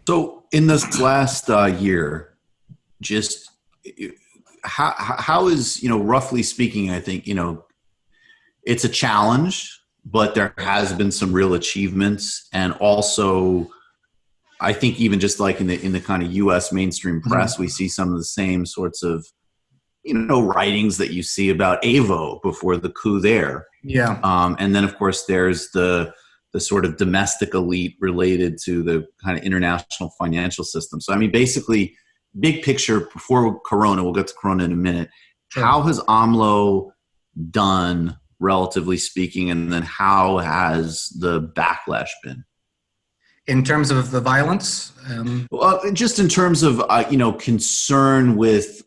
So in this last year, just how is, roughly speaking, I think, it's a challenge, but there has been some real achievements. And also, I think even just like in the kind of U.S. mainstream press, we see some of the same sorts of, writings that you see about AVO before the coup there. Yeah. And then, of course, there's the sort of domestic elite related to the kind of international financial system. So, I mean, basically, big picture before Corona, we'll get to Corona in a minute. Sure. How has AMLO done, relatively speaking, and then how has the backlash been? In terms of the violence? Well, just in terms of, concern with,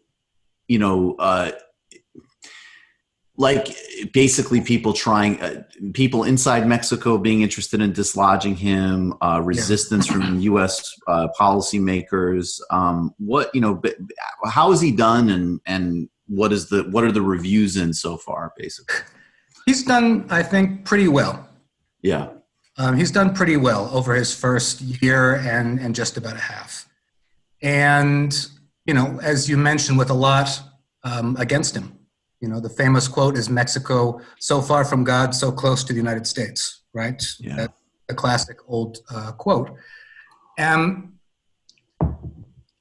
like basically people inside Mexico being interested in dislodging him, resistance from U.S. Policymakers. How has he done, and what are the reviews in so far, basically? He's done, I think, pretty well. Yeah. He's done pretty well over his first year and just about a half. And, as you mentioned, with a lot against him. The famous quote is, Mexico, so far from God, so close to the United States, right? Yeah. That's a classic old quote.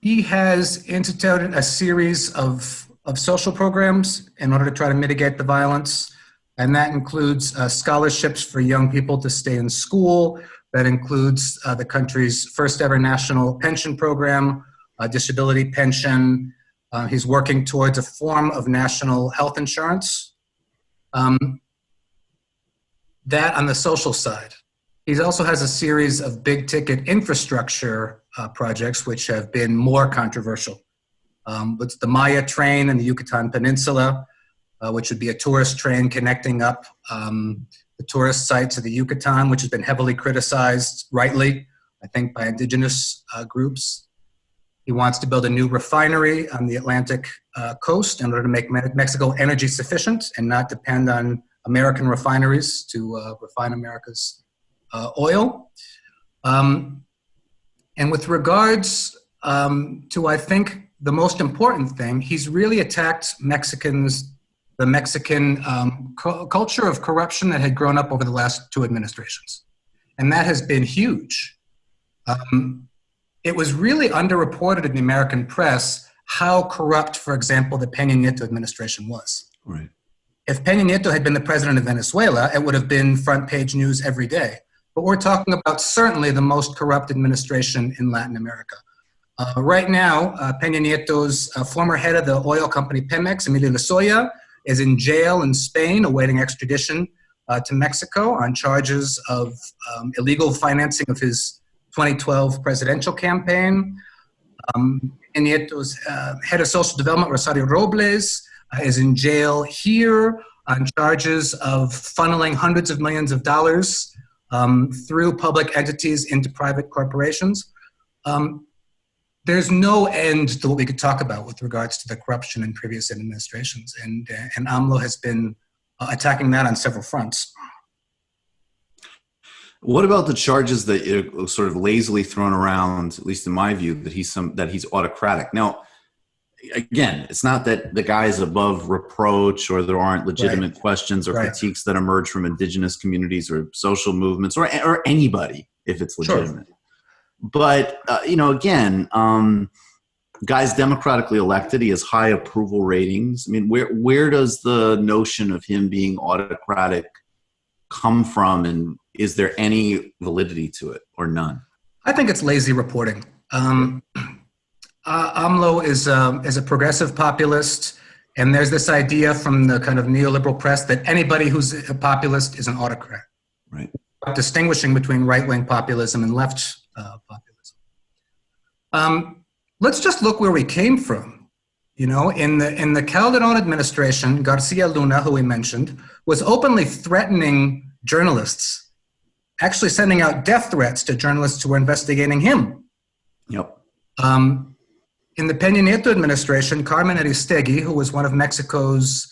He has instituted a series of social programs in order to try to mitigate the violence. And that includes scholarships for young people to stay in school. That includes the country's first ever national pension program, disability pension. He's working towards a form of national health insurance. That on the social side. He also has a series of big ticket infrastructure projects which have been more controversial. It's the Maya train in the Yucatan Peninsula, which would be a tourist train connecting up the tourist sites of the Yucatan, which has been heavily criticized, rightly, I think, by indigenous groups. He wants to build a new refinery on the Atlantic coast in order to make Mexico energy sufficient and not depend on American refineries to refine America's oil. And with regards to, I think, the most important thing, he's really attacked the Mexican culture of corruption that had grown up over the last two administrations. And that has been huge. It was really underreported in the American press how corrupt, for example, the Peña Nieto administration was. Right. If Peña Nieto had been the president of Venezuela, it would have been front page news every day. But we're talking about certainly the most corrupt administration in Latin America. Right now, Peña Nieto's former head of the oil company Pemex, Eneas De Troya, is in jail in Spain awaiting extradition to Mexico on charges of illegal financing of his 2012 presidential campaign. Nieto's head of social development, Rosario Robles, is in jail here on charges of funneling hundreds of millions of dollars through public entities into private corporations. There's no end to what we could talk about with regards to the corruption in previous administrations, and AMLO has been attacking that on several fronts. What about the charges that are sort of lazily thrown around, at least in my view, that he's autocratic? Now, again, it's not that the guy is above reproach or there aren't legitimate questions or critiques that emerge from indigenous communities or social movements or anybody if it's legitimate. Sure. But, again, guy's democratically elected. He has high approval ratings. I mean, where does the notion of him being autocratic come from, and is there any validity to it or none? I think it's lazy reporting. AMLO is a progressive populist, and there's this idea from the kind of neoliberal press that anybody who's a populist is an autocrat. Right. Distinguishing between right-wing populism and left populism. Let's just look where we came from. In the Calderon administration, Garcia Luna, who we mentioned, was openly threatening journalists, actually sending out death threats to journalists who were investigating him. Yep. In the Peña Nieto administration, Carmen Aristegui, who was one of Mexico's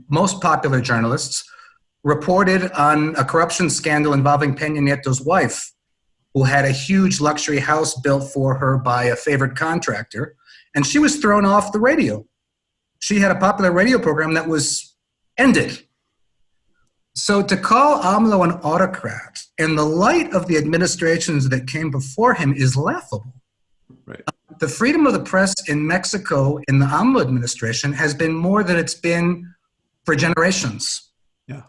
most popular journalists, reported on a corruption scandal involving Peña Nieto's wife, who had a huge luxury house built for her by a favored contractor, and she was thrown off the radio. She had a popular radio program that was ended. So to call AMLO an autocrat in the light of the administrations that came before him is laughable. Right. The freedom of the press in Mexico in the AMLO administration has been more than it's been for generations. Yeah.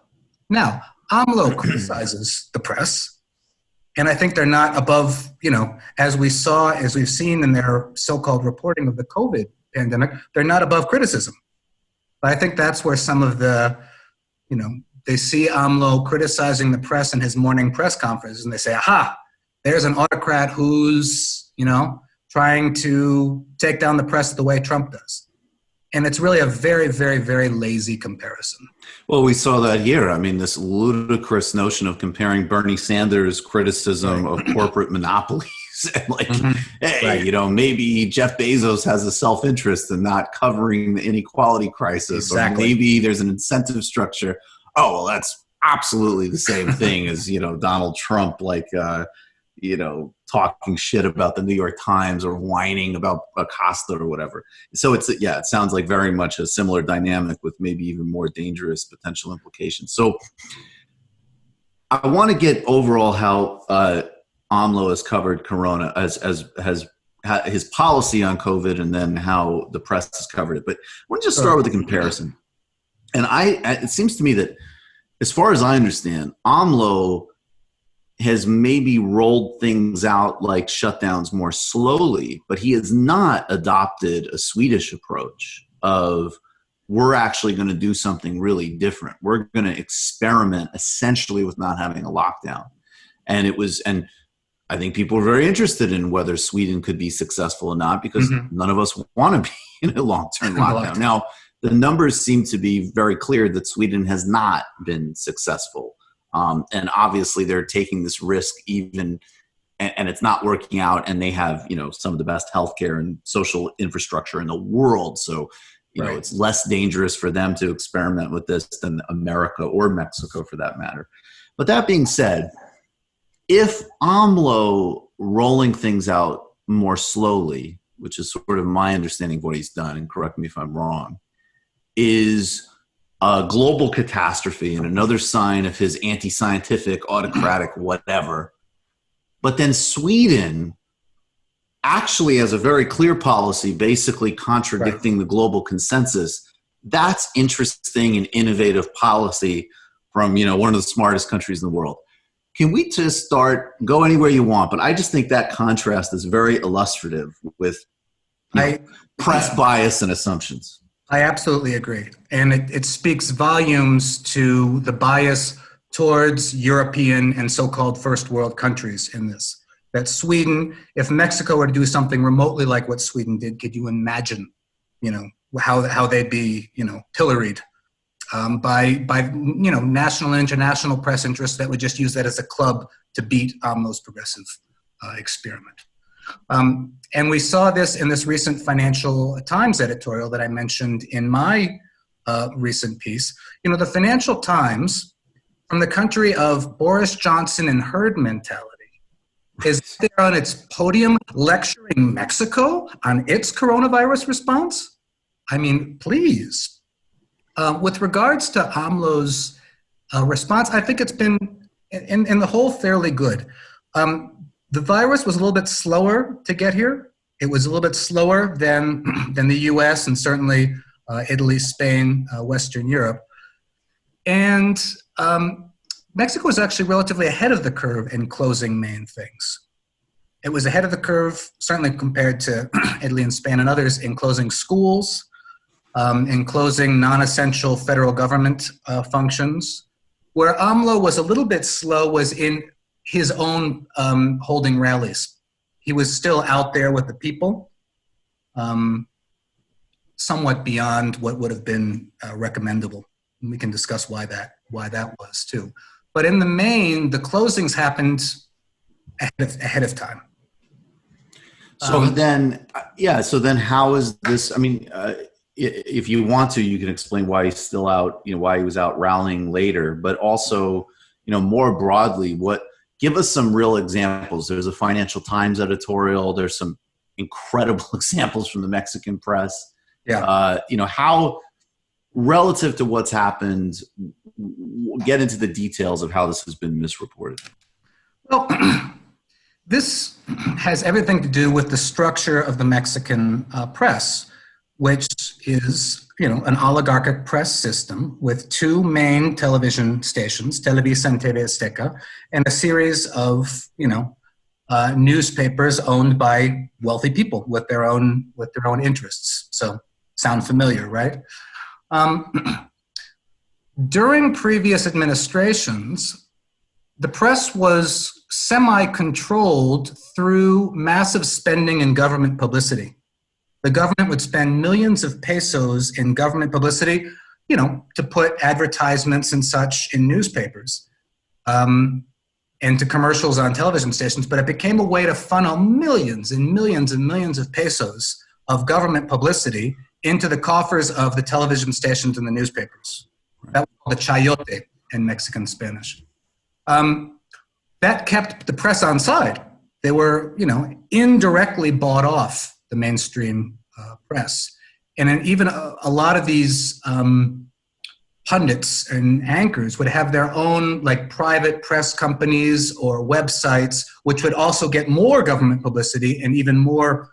Now, AMLO criticizes the press, and I think they're not above, as we've seen in their so-called reporting of the COVID pandemic, they're not above criticism. But I think that's where some of the, they see AMLO criticizing the press in his morning press conference, and they say, aha, there's an autocrat who's, trying to take down the press the way Trump does. And it's really a very, very, very lazy comparison. Well, we saw that here. I mean, this ludicrous notion of comparing Bernie Sanders' criticism of corporate monopolies and hey, maybe Jeff Bezos has a self-interest in not covering the inequality crisis. Exactly. Or maybe there's an incentive structure. Oh, well, that's absolutely the same thing as, Donald Trump, talking shit about the New York Times or whining about Acosta or whatever. So it sounds like very much a similar dynamic with maybe even more dangerous potential implications. So I want to get overall how AMLO has covered Corona as his policy on COVID, and then how the press has covered it. But I want to just start with a comparison. And it seems to me that, as far as I understand, AMLO has maybe rolled things out like shutdowns more slowly, but he has not adopted a Swedish approach of, we're actually going to do something really different. We're going to experiment essentially with not having a lockdown. And I think people are very interested in whether Sweden could be successful or not, because none of us want to be in a long-term lockdown. Now, the numbers seem to be very clear that Sweden has not been successful. And obviously they're taking this risk and it's not working out, and they have, some of the best healthcare and social infrastructure in the world. So, it's less dangerous for them to experiment with this than America or Mexico for that matter. But that being said, if AMLO rolling things out more slowly, which is sort of my understanding of what he's done, and correct me if I'm wrong, is a global catastrophe and another sign of his anti-scientific, autocratic, whatever. But then Sweden actually has a very clear policy basically contradicting the global consensus. That's interesting and innovative policy from, one of the smartest countries in the world. Can we just go anywhere you want? But I just think that contrast is very illustrative with press bias and assumptions. I absolutely agree. And it speaks volumes to the bias towards European and so-called first world countries in this. That Sweden, if Mexico were to do something remotely like what Sweden did, could you imagine, how they'd be, pilloried by national and international press interests that would just use that as a club to beat AMLO's progressive experiment. And we saw this in this recent Financial Times editorial that I mentioned in my recent piece. The Financial Times, from the country of Boris Johnson and herd mentality, is there on its podium lecturing Mexico on its coronavirus response? I mean, please. With regards to AMLO's response, I think it's been, in the whole, fairly good. The virus was a little bit slower to get here. It was a little bit slower than the US and certainly Italy, Spain, Western Europe. And Mexico was actually relatively ahead of the curve in closing main things. It was ahead of the curve, certainly compared to Italy and Spain and others, in closing schools, in closing non-essential federal government functions. Where AMLO was a little bit slow was in his own holding rallies. He was still out there with the people, somewhat beyond what would have been recommendable. And we can discuss why that was too. But in the main, the closings happened ahead of time. So then how is this? I mean, if you want to, you can explain why he's still out, why he was out rallying later, but also, more broadly, give us some real examples. There's a Financial Times editorial. There's some incredible examples from the Mexican press. Yeah. How, relative to what's happened, get into the details of how this has been misreported. Well, this has everything to do with the structure of the Mexican press, which is, an oligarchic press system with two main television stations, Televisa and TV Azteca, and a series of, newspapers owned by wealthy people with their own interests. So, sound familiar, right? During previous administrations, the press was semi-controlled through massive spending in government publicity. The government would spend millions of pesos in government publicity, to put advertisements and such in newspapers, and to commercials on television stations. But it became a way to funnel millions and millions and millions of pesos of government publicity into the coffers of the television stations and the newspapers. That was called the chayote in Mexican Spanish. That kept the press on side. They were, indirectly bought off the mainstream press. And even a lot of these pundits and anchors would have their own private press companies or websites, which would also get more government publicity and even more,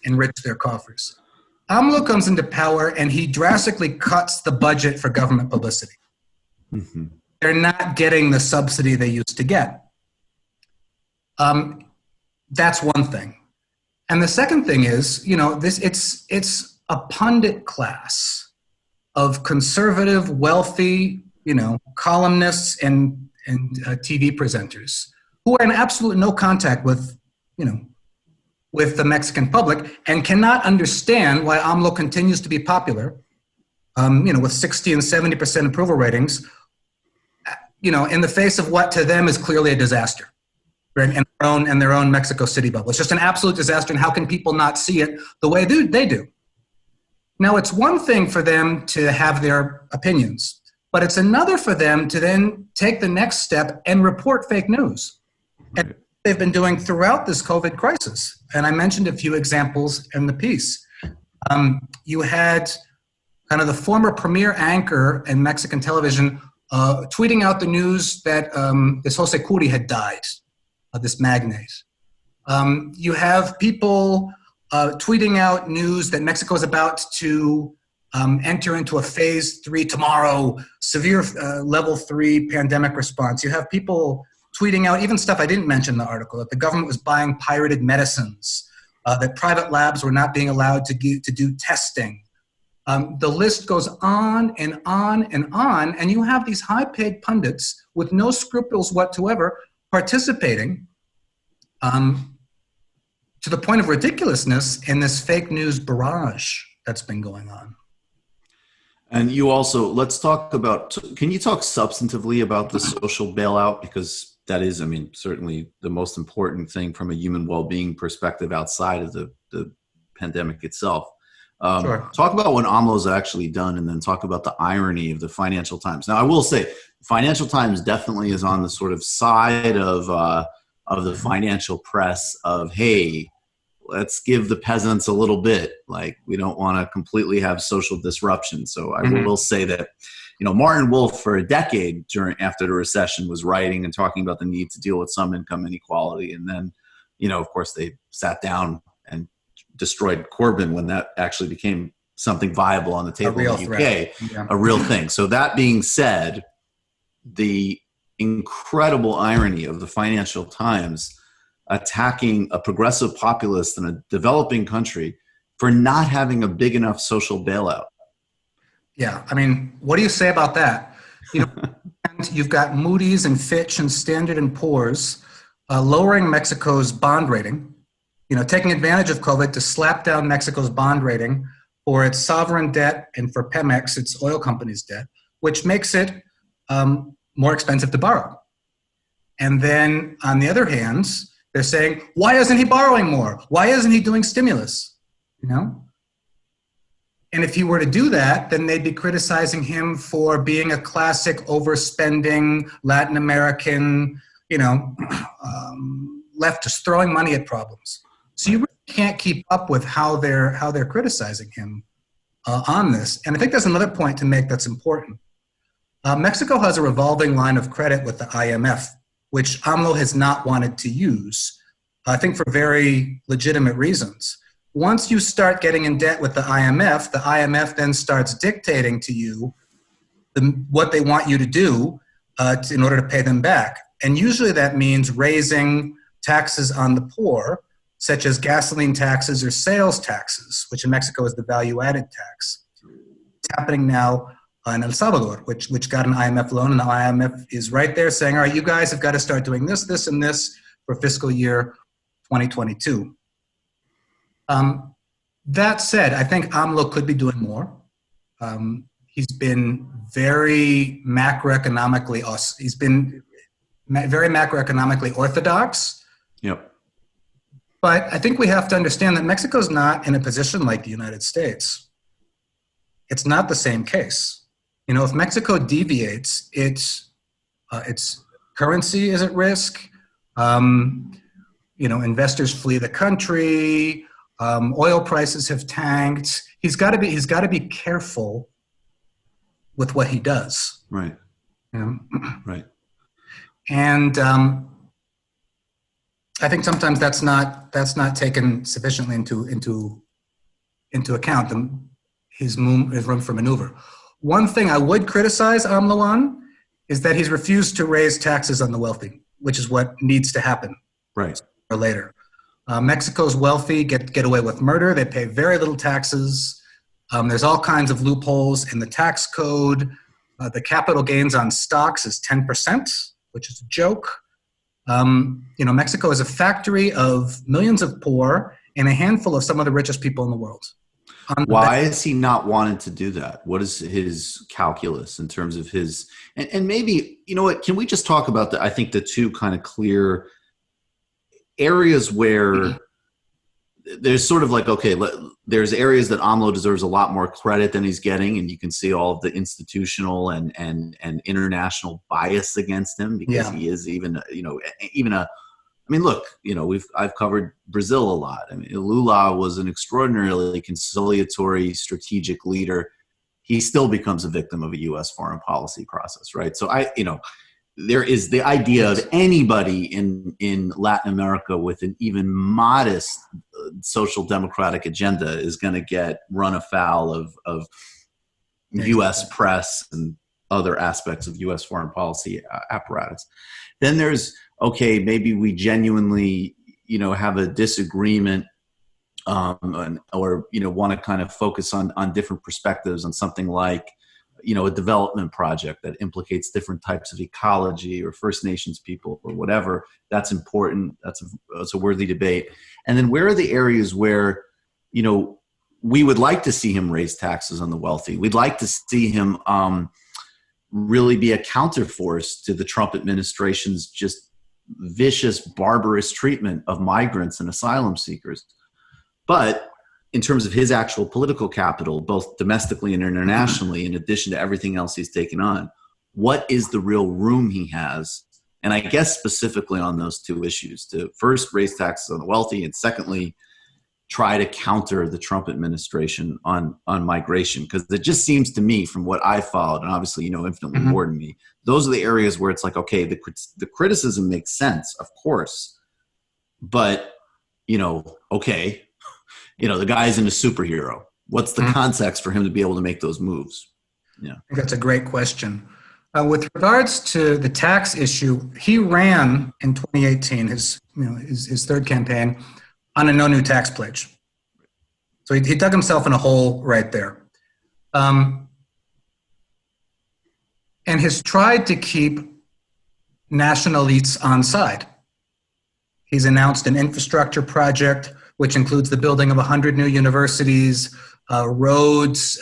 enrich their coffers. AMLO comes into power and he drastically cuts the budget for government publicity. Mm-hmm. They're not getting the subsidy they used to get. That's one thing. And the second thing is, it's a pundit class of conservative, wealthy, columnists and TV presenters who are in absolute no contact with the Mexican public and cannot understand why AMLO continues to be popular, with 60 and 70% approval ratings, in the face of what to them is clearly a disaster, right? And their own Mexico City bubble. It's just an absolute disaster, and how can people not see it the way they do? Now, it's one thing for them to have their opinions, but it's another for them to then take the next step and report fake news. And they've been doing throughout this COVID crisis. And I mentioned a few examples in the piece. You had kind of the former premier anchor in Mexican television tweeting out the news that this Jose Curi had died, this magnate. You have people tweeting out news that Mexico is about to enter into a phase 3 tomorrow, severe level 3 pandemic response. You have people tweeting out even stuff I didn't mention in the article, that the government was buying pirated medicines, that private labs were not being allowed to do testing. The list goes on and on and on, and you have these high-paid pundits with no scruples whatsoever participating to the point of ridiculousness in this fake news barrage that's been going on. And you also, let's talk about, can you talk substantively about the social bailout? Because that is, certainly the most important thing from a human well-being perspective outside of the pandemic itself. Sure. Talk about what AMLO's actually done, and then talk about the irony of the Financial Times. Now, I will say, Financial Times definitely is on the sort of side of the financial press of, hey, let's give the peasants a little bit. We don't want to completely have social disruption. So I will say that, Martin Wolf for a decade after the recession was writing and talking about the need to deal with some income inequality. And then, of course, they sat down and destroyed Corbyn when that actually became something viable on the table in the UK, a real thing. So that being said, the incredible irony of the Financial Times attacking a progressive populist in a developing country for not having a big enough social bailout. Yeah, what do you say about that? You've got Moody's and Fitch and Standard & Poor's lowering Mexico's bond rating, taking advantage of COVID to slap down Mexico's bond rating for its sovereign debt and for Pemex, its oil company's debt, which makes it more expensive to borrow. And then on the other hand, they're saying, why isn't he borrowing more? Why isn't he doing stimulus? And if he were to do that, then they'd be criticizing him for being a classic overspending Latin American, leftist, throwing money at problems. So you really can't keep up with how they're criticizing him on this. And I think there's another point to make that's important. Mexico has a revolving line of credit with the IMF, which AMLO has not wanted to use, I think for very legitimate reasons. Once you start getting in debt with the IMF then starts dictating to you what they want you to do in order to pay them back. And usually that means raising taxes on the poor, such as gasoline taxes or sales taxes, which in Mexico is the value-added tax. It's happening now in El Salvador, which got an IMF loan, and the IMF is right there saying, all right, you guys have got to start doing this, this, and this for fiscal year 2022. That said, I think AMLO could be doing more. He's been very macroeconomically orthodox. Yep. But I think we have to understand that Mexico's not in a position like the United States. It's not the same case. If Mexico deviates, its currency is at risk. Investors flee the country. Oil prices have tanked. He's got to be careful with what he does. Right. Right. And I think sometimes that's not taken sufficiently into account. His room for maneuver. One thing I would criticize AMLO on is that he's refused to raise taxes on the wealthy, which is what needs to happen. Right. Or later. Mexico's wealthy get away with murder. They pay very little taxes. There's all kinds of loopholes in the tax code. The capital gains on stocks is 10%, which is a joke. Mexico is a factory of millions of poor and a handful of some of the richest people in the world. Why is he not wanting to do that? What is his calculus in terms of his, and maybe, can we just talk about I think the two kind of clear areas where there's sort of like, okay, there's areas that AMLO deserves a lot more credit than he's getting, and you can see all of the institutional and international bias against him because he is I've covered Brazil a lot. I mean, Lula was an extraordinarily conciliatory, strategic leader. He still becomes a victim of a U.S. foreign policy process, right? So there is the idea of anybody in Latin America with an even modest social democratic agenda is going to get run afoul of U.S. press and other aspects of U.S. foreign policy apparatus. Then there's, okay, maybe we genuinely, have a disagreement or want to kind of focus on different perspectives on something like, a development project that implicates different types of ecology or First Nations people or whatever. That's important. That's a worthy debate. And then where are the areas where, we would like to see him raise taxes on the wealthy. We'd like to see him really be a counterforce to the Trump administration's just vicious, barbarous treatment of migrants and asylum seekers. But in terms of his actual political capital, both domestically and internationally, in addition to everything else he's taken on, what is the real room he has? And I guess specifically on those two issues, to first raise taxes on the wealthy, and secondly, try to counter the Trump administration on migration. Because it just seems to me, from what I followed, and obviously infinitely more than me, those are the areas where it's like, okay, the criticism makes sense, of course, but okay, the guy isn't a superhero. What's the context for him to be able to make those moves? Yeah, I think that's a great question. With regards to the tax issue, he ran in 2018, his third campaign, on a no new tax pledge. So he dug himself in a hole right there. And has tried to keep national elites on side. He's announced an infrastructure project, which includes the building of 100 new universities, roads,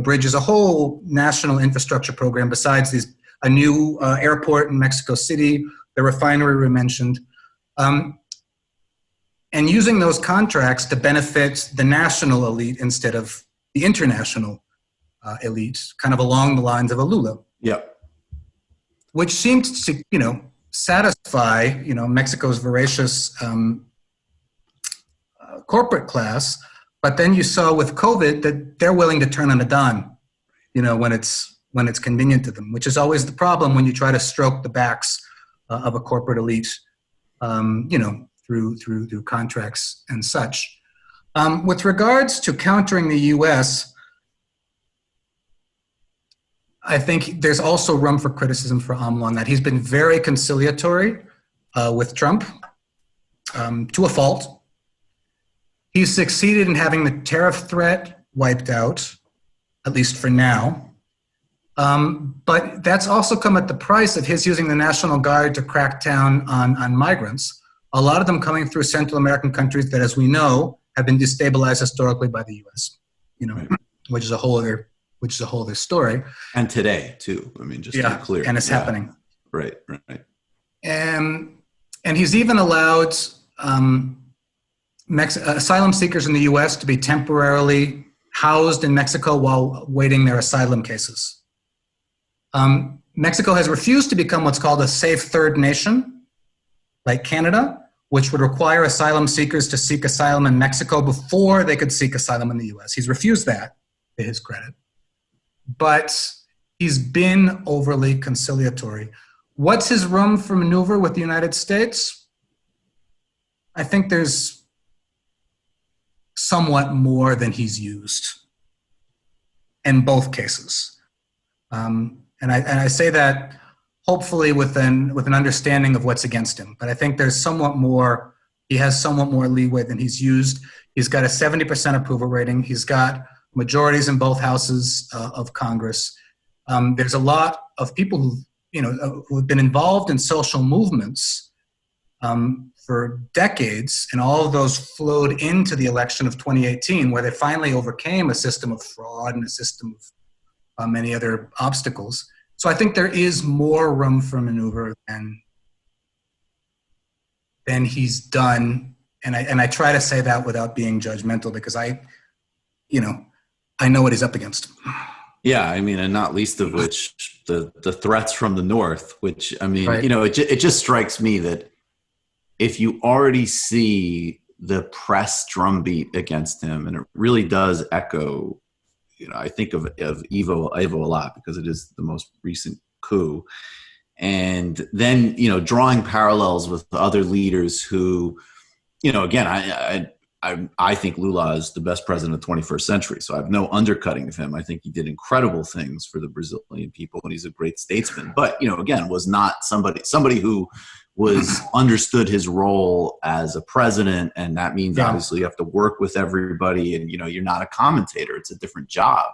bridges, a whole national infrastructure program besides a new airport in Mexico City, the refinery we mentioned. And using those contracts to benefit the national elite instead of the international elite, kind of along the lines of a Lula. Yep. Which seemed to, satisfy, Mexico's voracious corporate class. But then you saw with COVID that they're willing to turn on a dime, when it's convenient to them, which is always the problem when you try to stroke the backs of a corporate elite, through contracts and such. With regards to countering the U.S., I think there's also room for criticism for AMLO on that. He's been very conciliatory with Trump to a fault. He's succeeded in having the tariff threat wiped out, at least for now. But that's also come at the price of his using the National Guard to crack down on migrants, a lot of them coming through Central American countries that, as we know, have been destabilized historically by the U.S., right. which is a whole other story. And today, too. I mean, just to be clear. And it's happening. Right. And he's even allowed asylum seekers in the U.S. to be temporarily housed in Mexico while waiting their asylum cases. Mexico has refused to become what's called a safe third nation, like Canada, which would require asylum seekers to seek asylum in Mexico before they could seek asylum in the U.S. He's refused that, to his credit. But he's been overly conciliatory. What's his room for maneuver with the United States? I think there's somewhat more than he's used in both cases. And I say that hopefully with an understanding of what's against him. But I think he has somewhat more leeway than he's used. He's got a 70% approval rating. He's got majorities in both houses of Congress. There's a lot of people who have been involved in social movements for decades, and all of those flowed into the election of 2018, where they finally overcame a system of fraud and a system of many other obstacles. So I think there is more room for maneuver than he's done, and I try to say that without being judgmental, because I know what he's up against. Yeah, I mean, and not least of which the threats from the North, which, I mean, right. It just strikes me that if you already see the press drumbeat against him, and it really does echo, I think of Evo a lot because it is the most recent coup. And then, drawing parallels with other leaders who, again, I think Lula is the best president of the 21st century, so I have no undercutting of him. I think he did incredible things for the Brazilian people, and he's a great statesman. But, again, was not somebody who was understood his role as a president, and that means obviously you have to work with everybody, and, you're not a commentator. It's a different job.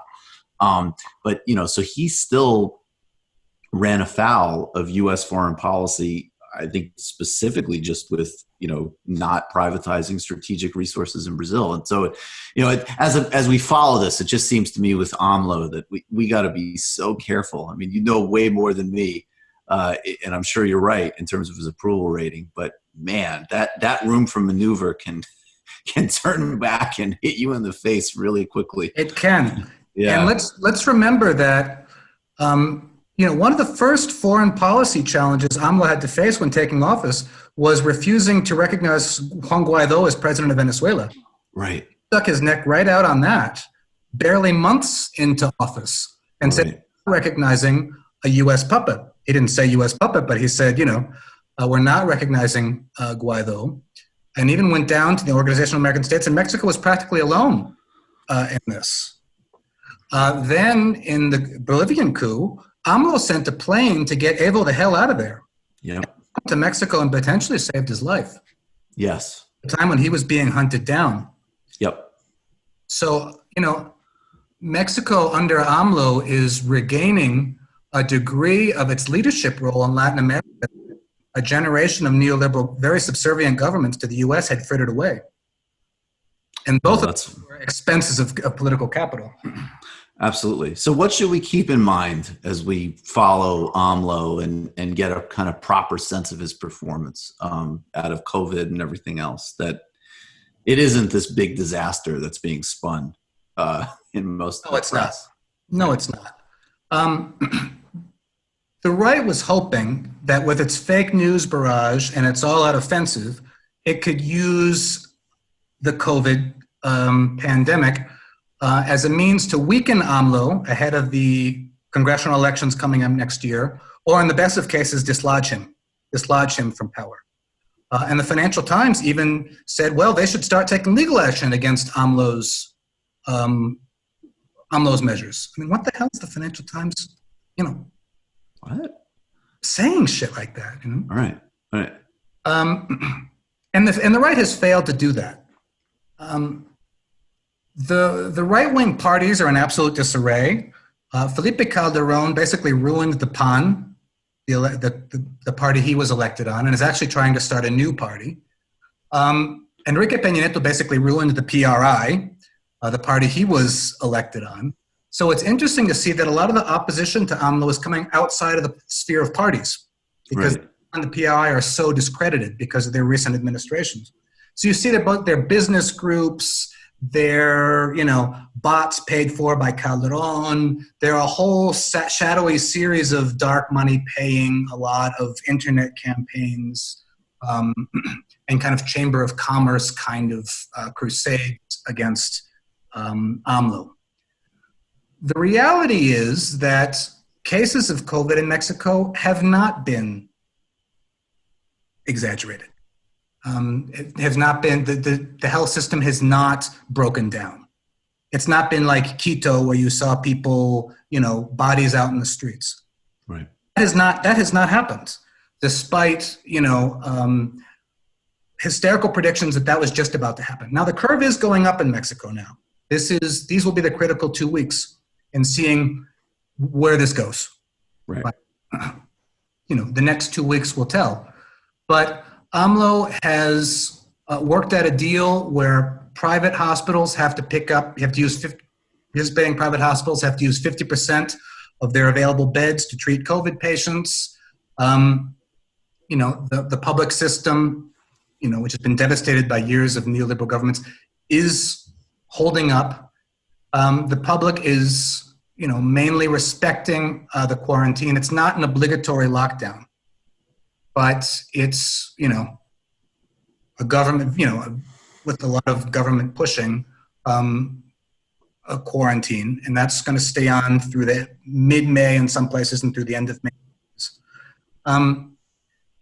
But, so he still ran afoul of U.S. foreign policy, I think specifically just with, not privatizing strategic resources in Brazil. And so, as we follow this, it just seems to me with AMLO that we got to be so careful. I mean, way more than me, and I'm sure you're right in terms of his approval rating. But man, that room for maneuver can turn back and hit you in the face really quickly. It can. Yeah. And let's remember that. One of the first foreign policy challenges AMLO had to face when taking office was refusing to recognize Juan Guaido as president of Venezuela. Right. Stuck his neck right out on that, barely months into office, and said, recognizing a U.S. puppet. He didn't say U.S. puppet, but he said, we're not recognizing Guaido, and even went down to the Organization of American States, and Mexico was practically alone in this. Then in the Bolivian coup, AMLO sent a plane to get Evo the hell out of there. Yeah. To Mexico and potentially saved his life. Yes. The time when he was being hunted down. Yep. So, Mexico under AMLO is regaining a degree of its leadership role in Latin America. A generation of neoliberal, very subservient governments to the U.S. had frittered away. And both of them were expenses of political capital. Absolutely. So what should we keep in mind as we follow AMLO and get a kind of proper sense of his performance out of COVID and everything else, that it isn't this big disaster that's being spun in most of No, the it's not. press. No, it's not. The right was hoping that with its fake news barrage and its all-out offensive, it could use the COVID pandemic as a means to weaken AMLO ahead of the congressional elections coming up next year, or in the best of cases, dislodge him from power. And the Financial Times even said, well, they should start taking legal action against AMLO's measures. I mean, what the hell is the Financial Times, What? saying shit like that? All right. And the right has failed to do that. The right-wing parties are in absolute disarray. Felipe Calderon basically ruined the PAN, the party he was elected on, and is actually trying to start a new party. Enrique Peña Nieto basically ruined the PRI, the party he was elected on. So it's interesting to see that a lot of the opposition to AMLO is coming outside of the sphere of parties, because the PRI are so discredited because of their recent administrations. So you see that both their business groups, their bots paid for by Calderon, they're a whole shadowy series of dark money paying a lot of internet campaigns and kind of chamber of commerce kind of crusades against AMLO. The reality is that cases of COVID in Mexico have not been exaggerated. It has not been, the health system has not broken down. It's not been like Quito where you saw people, bodies out in the streets. Right. That has not happened, despite, hysterical predictions that was just about to happen. Now the curve is going up in Mexico now. These will be the critical 2 weeks in seeing where this goes. Right. But, the next 2 weeks will tell. But AMLO has worked out a deal where private hospitals have to participating private hospitals have to use 50% of their available beds to treat COVID patients. The public system, which has been devastated by years of neoliberal governments, is holding up. The public is, mainly respecting the quarantine. It's not an obligatory lockdown, but it's, a government, with a lot of government pushing a quarantine, and that's going to stay on through the mid-May in some places and through the end of May.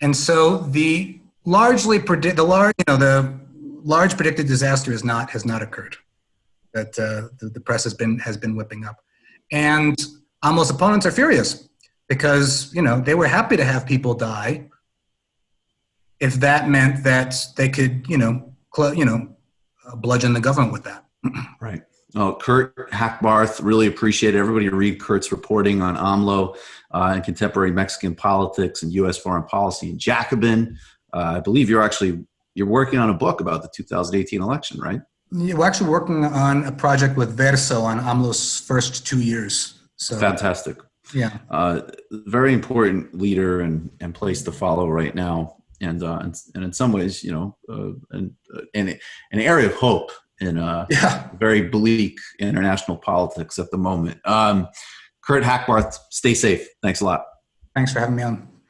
And so the large predicted disaster has not occurred that the press has been whipping up. And AMLO's opponents are furious because, they were happy to have people die if that meant that they could, bludgeon the government with that. Right. Oh, Kurt Hackbarth, really appreciate it. Everybody read Kurt's reporting on AMLO and contemporary Mexican politics and U.S. foreign policy and Jacobin. I believe you're working on a book about the 2018 election, right? We're actually working on a project with Verso on AMLO's first 2 years. So fantastic. Yeah. Very important leader and place to follow right now. And in some ways, an area of hope in very bleak international politics at the moment. Kurt Hackbarth, stay safe. Thanks a lot. Thanks for having me on.